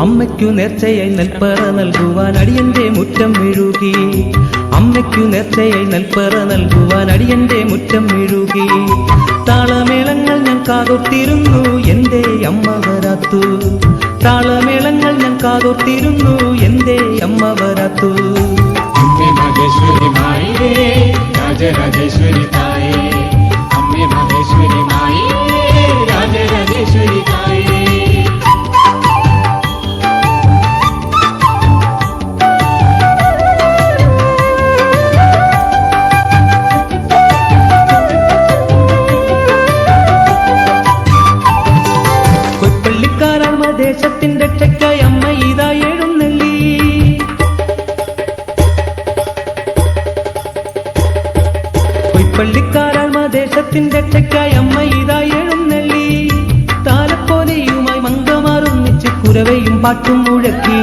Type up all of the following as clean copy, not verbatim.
അമ്മയ്ക്കു നേർച്ചയായി നെൽപ്പറ നൽകുവാൻ അടിയന്റെ മുറ്റം മെഴുകി. അമ്മയ്ക്കു നേർച്ചയായി നെൽപ്പറ നൽകുവാൻ അടിയന്റെ മുറ്റം മെഴുകി. താളമേളങ്ങൾ ഞാൻ കാതോർത്തിരുന്നു, എന്റെ അമ്മ വരാത്തു. താളമേളങ്ങൾ ഞാൻ കാതോർത്തിരുന്നു, എന്റെ അമ്മ വരാത്തു. അമ്മേ മഹേശ്വരി മായേ രാജരാജേശ്വരി തായേ, അമ്മേ മഹേശ്വരി മായേ രാജരാജേശ്വരി തായേ. ദേശത്തിന്റെ രക്ഷയ്ക്കായി അമ്മ ഇതാ എഴുന്നള്ളി. കൊയ്പ്പള്ളിക്കാരാൾമ ദേശത്തിന്റെ രക്ഷയ്ക്കായി അമ്മ ഇതാ എഴുന്നള്ളി. താലപ്പോലെയുമായി മംഗമാറൊന്നിച്ച് കുരവയും പാട്ടും മുഴക്കി.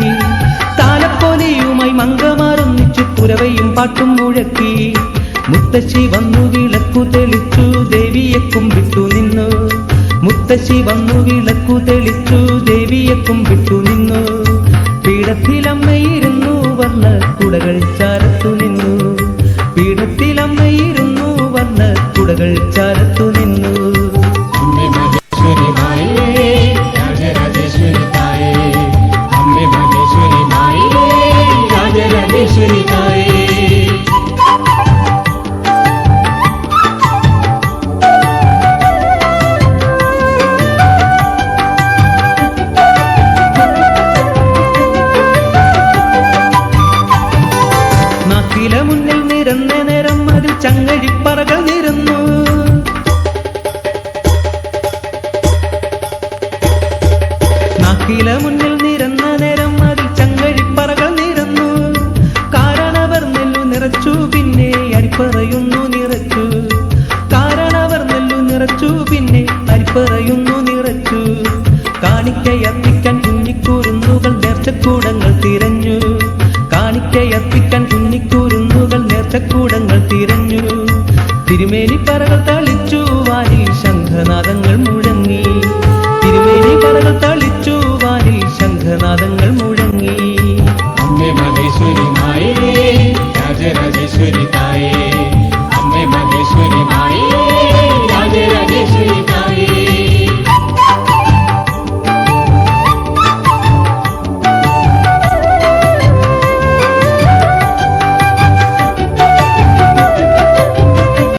താലപ്പോലെയുമായി മംഗമാറൊന്നിച്ച് കുരവയും പാട്ടും മുഴക്കി. മുത്തശ്ശി വന്നു വിളക്കു തെളിച്ചു, ദേവിയെ കുമ്പിട്ടു നിന്നു. മുത്തശ്ശി വന്നു വിളക്കു തെളിച്ചു, ദേവിയെ കുമ്പിട്ടു നിന്നു. പീഠത്തിലമ്മയിരുന്നു വർണ്ണ കുടകൾ ചാരത്തു നിന്നു. പീഠത്തിലമ്മയിരുന്നു വർണ്ണ കുടകൾ ചാരത്തു നിന്നു. അമ്മേ മഹേശ്വരി മായേ രാജരാജേശ്വരി തായേ, അമ്മേ മഹേശ്വരി മായേ രാജരാജേശ്വരി തായേ. മുന്നിൽ നിരന്ന നേരം അതിൽ ചങ്ങഴിപ്പറകൾ നിരന്നു. നാക്കില മുന്നിൽ നിരന്ന നേരം അതിൽ ചങ്ങഴിപ്പറകൾ നിരന്നു. കാരണവർ നെല്ലു നിറച്ചു, പിന്നെ അരിപ്പറയുന്നു നിറച്ചു. കാരണവർ നെല്ലു നിറച്ചു, പിന്നെ അരിപ്പറയുന്നു നിറച്ചു. കാണിക്കയർപ്പിക്കാൻ കുഞ്ഞിക്കൂരുന്നുകൾ നേർച്ചക്കൂടങ്ങൾ തിരഞ്ഞു. കാണിക്കയർപ്പിക്കാൻ കുഞ്ഞിക്കൂരുന്നുകൾ നേർച്ചക്കൂടങ്ങൾ തിരഞ്ഞു. തിരുമേനിപ്പറകൾ തളിച്ചു, വാനിൽ ശംഖനാദങ്ങൾ